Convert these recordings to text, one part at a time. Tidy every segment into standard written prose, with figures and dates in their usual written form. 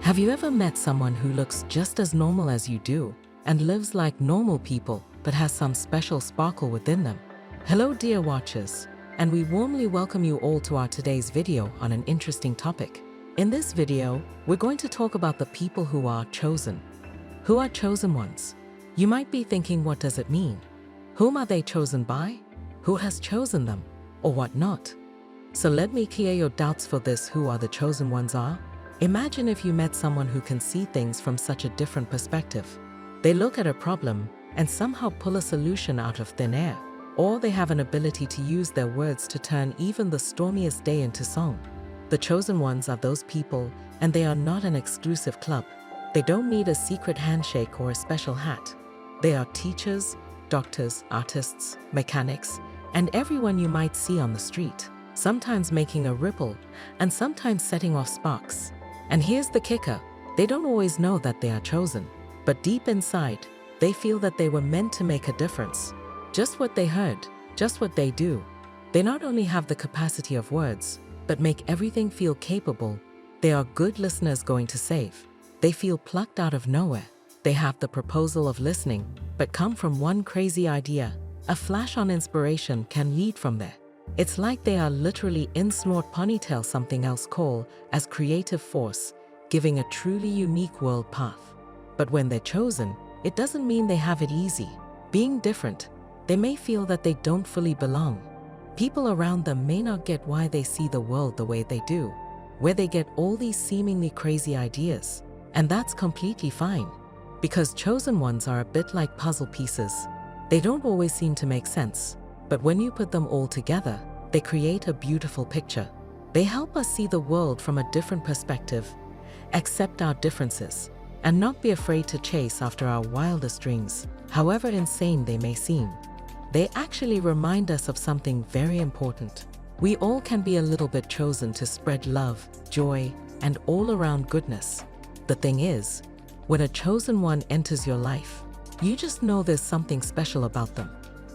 Have you ever met someone who looks just as normal as you do and lives like normal people but has some special sparkle within them? Hello dear watchers, and we warmly welcome you all to our today's video on an interesting topic. In this video, we're going to talk about the people who are chosen. Who are chosen ones? You might be thinking, what does it mean? Whom are they chosen by? Who has chosen them? Or what not? So let me clear your doubts for this. Who are the chosen ones are? Imagine if you met someone who can see things from such a different perspective. They look at a problem and somehow pull a solution out of thin air. Or they have an ability to use their words to turn even the stormiest day into song. The chosen ones are those people, and they are not an exclusive club. They don't need a secret handshake or a special hat. They are teachers, doctors, artists, mechanics, and everyone you might see on the street, sometimes making a ripple and sometimes setting off sparks. And here's the kicker, they don't always know that they are chosen, but deep inside, they feel that they were meant to make a difference. Just what they heard, just what they do. They not only have the capacity of words, but make everything feel capable. They are good listeners going to save. They feel plucked out of nowhere. They have the proposal of listening, but come from one crazy idea. A flash on inspiration can lead from there. It's like they are literally in snort ponytail, something else call as creative force, giving a truly unique world path. But when they're chosen, it doesn't mean they have it easy. Being different, they may feel that they don't fully belong. People around them may not get why they see the world the way they do, where they get all these seemingly crazy ideas. And that's completely fine, because chosen ones are a bit like puzzle pieces. They don't always seem to make sense, but when you put them all together, they create a beautiful picture. They help us see the world from a different perspective, accept our differences, and not be afraid to chase after our wildest dreams, however insane they may seem. They actually remind us of something very important. We all can be a little bit chosen to spread love, joy, and all-around goodness. The thing is, when a chosen one enters your life, you just know there's something special about them.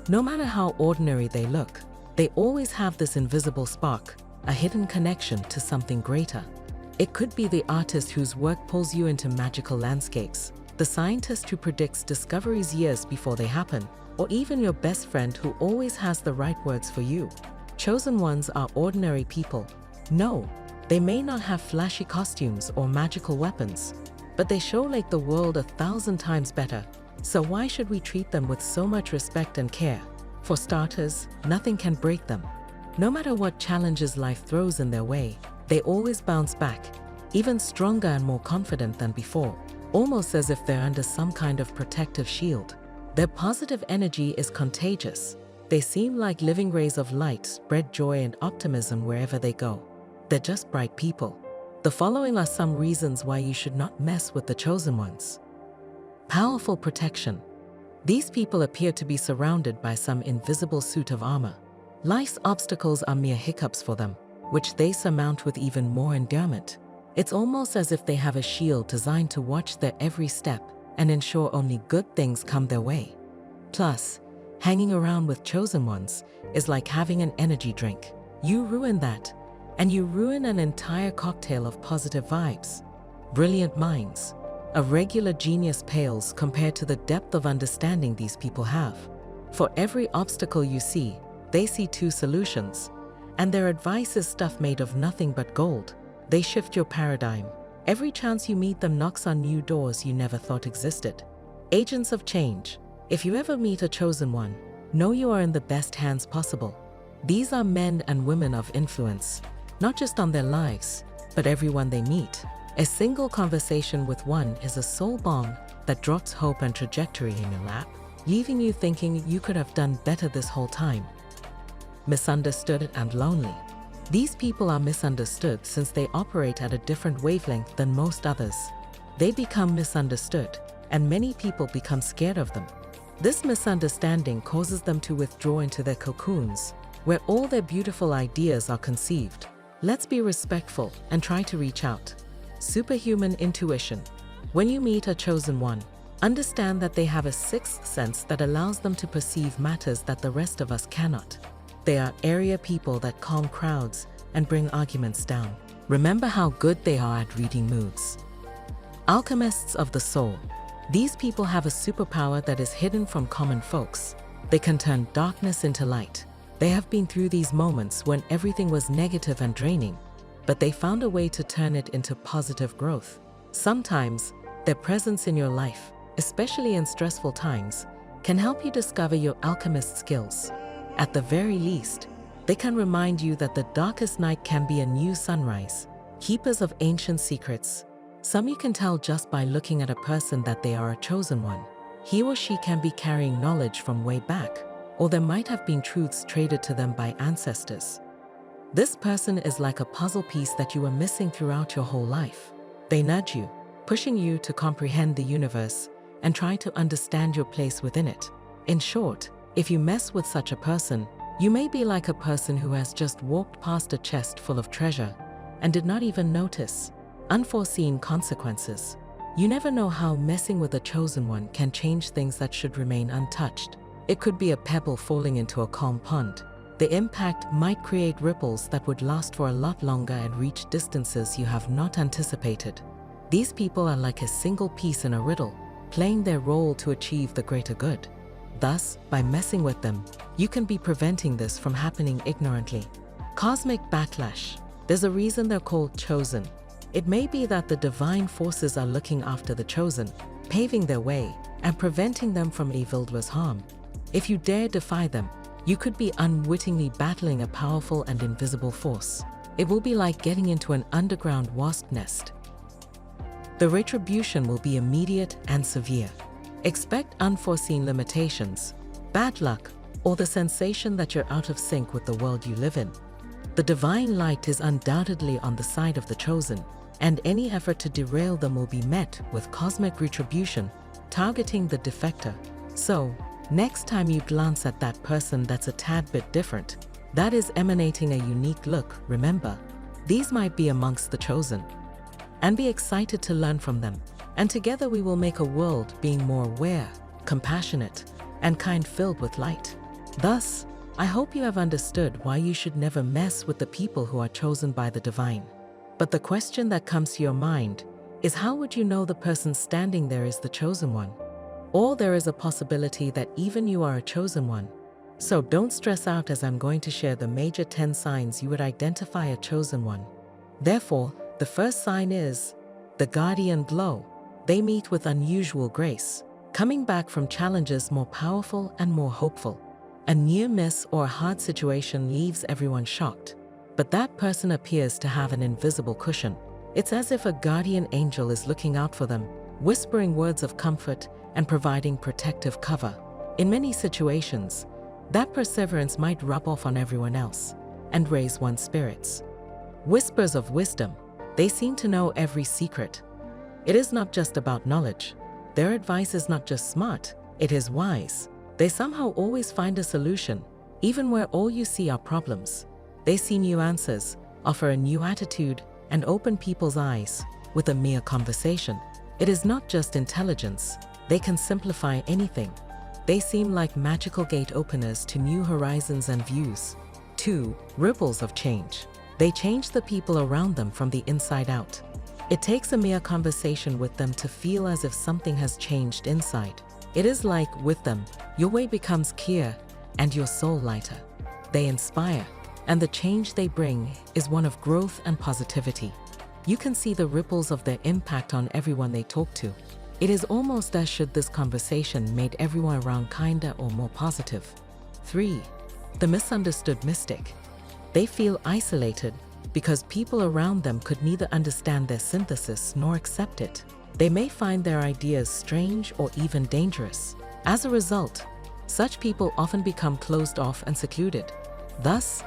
No matter how ordinary they look, they always have this invisible spark, a hidden connection to something greater. It could be the artist whose work pulls you into magical landscapes, the scientist who predicts discoveries years before they happen, or even your best friend who always has the right words for you. Chosen ones are ordinary people. No, they may not have flashy costumes or magical weapons, but they show like the world 1,000 times better. So why should we treat them with so much respect and care? For starters, nothing can break them. No matter what challenges life throws in their way, they always bounce back, even stronger and more confident than before, almost as if they're under some kind of protective shield. Their positive energy is contagious. They seem like living rays of light, spread joy and optimism wherever they go. They're just bright people. The following are some reasons why you should not mess with the chosen ones. Powerful protection. These people appear to be surrounded by some invisible suit of armor. Life's obstacles are mere hiccups for them, which they surmount with even more endearment. It's almost as if they have a shield designed to watch their every step and ensure only good things come their way. Plus, hanging around with chosen ones is like having an energy drink. You ruin that, and you ruin an entire cocktail of positive vibes. Brilliant minds. A regular genius pales compared to the depth of understanding these people have. For every obstacle you see, they see two solutions, and their advice is stuff made of nothing but gold. They shift your paradigm. Every chance you meet them knocks on new doors you never thought existed. Agents of change. If you ever meet a chosen one, know you are in the best hands possible. These are men and women of influence, not just on their lives, but everyone they meet. A single conversation with one is a soul bomb that drops hope and trajectory in your lap, leaving you thinking you could have done better this whole time. Misunderstood and lonely. These people are misunderstood since they operate at a different wavelength than most others. They become misunderstood, and many people become scared of them. This misunderstanding causes them to withdraw into their cocoons, where all their beautiful ideas are conceived. Let's be respectful and try to reach out. Superhuman intuition. When you meet a chosen one, understand that they have a sixth sense that allows them to perceive matters that the rest of us cannot. They are area people that calm crowds and bring arguments down. Remember how good they are at reading moods. Alchemists of the soul. These people have a superpower that is hidden from common folks. They can turn darkness into light. They have been through these moments when everything was negative and draining, but they found a way to turn it into positive growth. Sometimes, their presence in your life, especially in stressful times, can help you discover your alchemist skills. At the very least, they can remind you that the darkest night can be a new sunrise. Keepers of ancient secrets. Some you can tell just by looking at a person that they are a chosen one. He or she can be carrying knowledge from way back, or there might have been truths traded to them by ancestors. This person is like a puzzle piece that you were missing throughout your whole life. They nudge you, pushing you to comprehend the universe and try to understand your place within it. In short, if you mess with such a person, you may be like a person who has just walked past a chest full of treasure and did not even notice. Unforeseen consequences. You never know how messing with a chosen one can change things that should remain untouched. It could be a pebble falling into a calm pond. The impact might create ripples that would last for a lot longer and reach distances you have not anticipated. These people are like a single piece in a riddle, playing their role to achieve the greater good. Thus, by messing with them, you can be preventing this from happening ignorantly. Cosmic backlash. There's a reason they're called chosen. It may be that the divine forces are looking after the chosen, paving their way, and preventing them from evildoers' harm. If you dare defy them, you could be unwittingly battling a powerful and invisible force. It will be like getting into an underground wasp nest. The retribution will be immediate and severe. Expect unforeseen limitations, bad luck, or the sensation that you're out of sync with the world you live in. The divine light is undoubtedly on the side of the chosen, and any effort to derail them will be met with cosmic retribution, targeting the defector. So, next time you glance at that person that's a tad bit different, that is emanating a unique look, remember, these might be amongst the chosen. And be excited to learn from them. And together we will make a world being more aware, compassionate, and kind, filled with light. Thus, I hope you have understood why you should never mess with the people who are chosen by the divine. But the question that comes to your mind is, how would you know the person standing there is the chosen one? Or there is a possibility that even you are a chosen one. So don't stress out, as I'm going to share the major 10 signs you would identify a chosen one. Therefore, the first sign is the guardian glow. They meet with unusual grace, coming back from challenges more powerful and more hopeful. A near miss or a hard situation leaves everyone shocked, but that person appears to have an invisible cushion. It's as if a guardian angel is looking out for them, whispering words of comfort and providing protective cover. In many situations, that perseverance might rub off on everyone else and raise one's spirits. Whispers of wisdom. They seem to know every secret. It is not just about knowledge. Their advice is not just smart, it is wise. They somehow always find a solution, even where all you see are problems. They see new answers, offer a new attitude, and open people's eyes with a mere conversation. It is not just intelligence. They can simplify anything. They seem like magical gate openers to new horizons and views. 2. Ripples of change. They change the people around them from the inside out. It takes a mere conversation with them to feel as if something has changed inside. It is like, with them, your way becomes clear and your soul lighter. They inspire, and the change they bring is one of growth and positivity. You can see the ripples of their impact on everyone they talk to. It is almost as should this conversation made everyone around kinder or more positive. 3. The misunderstood mystic. They feel isolated because people around them could neither understand their synthesis nor accept it. They may find their ideas strange or even dangerous. As a result, such people often become closed off and secluded. Thus,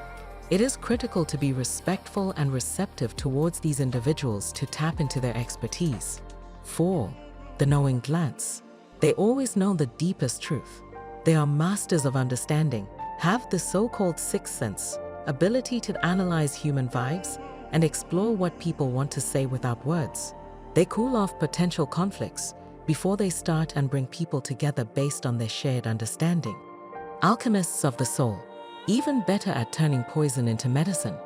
it is critical to be respectful and receptive towards these individuals to tap into their expertise. 4. The knowing glance. They always know the deepest truth. They are masters of understanding, have the so-called sixth sense, ability to analyze human vibes and explore what people want to say without words. They cool off potential conflicts before they start and bring people together based on their shared understanding. Alchemists of the soul. Even better at turning poison into medicine.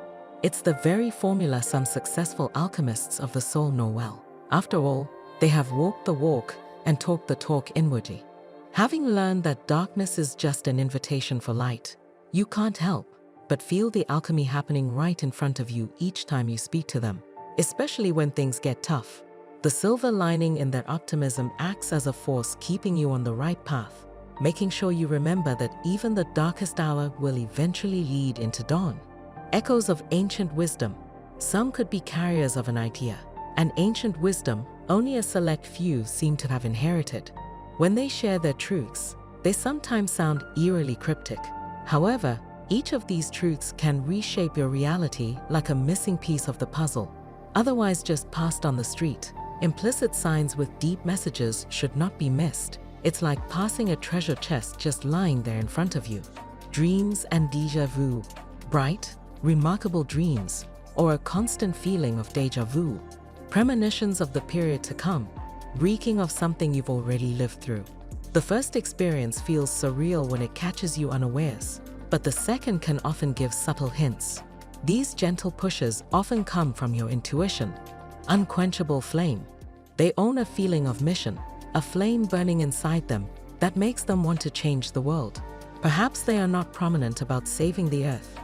It's the very formula some successful alchemists of the soul know well. After all, They have walked the walk and talked the talk inwardly. Having learned that darkness is just an invitation for light, you can't help but feel the alchemy happening right in front of you each time you speak to them, especially when things get tough. The silver lining in their optimism acts as a force keeping you on the right path, making sure you remember that even the darkest hour will eventually lead into dawn. Echoes of ancient wisdom. Some could be carriers of an idea, an ancient wisdom only a select few seem to have inherited. When they share their truths, they sometimes sound eerily cryptic. However, each of these truths can reshape your reality like a missing piece of the puzzle, otherwise just passed on the street. Implicit signs with deep messages should not be missed. It's like passing a treasure chest just lying there in front of you. Dreams and déjà vu. Bright, remarkable dreams, or a constant feeling of déjà vu. Premonitions of the period to come, reeking of something you've already lived through. The first experience feels surreal when it catches you unawares, but the second can often give subtle hints. These gentle pushes often come from your intuition. Unquenchable flame. They own a feeling of mission, a flame burning inside them that makes them want to change the world. Perhaps they are not prominent about saving the earth,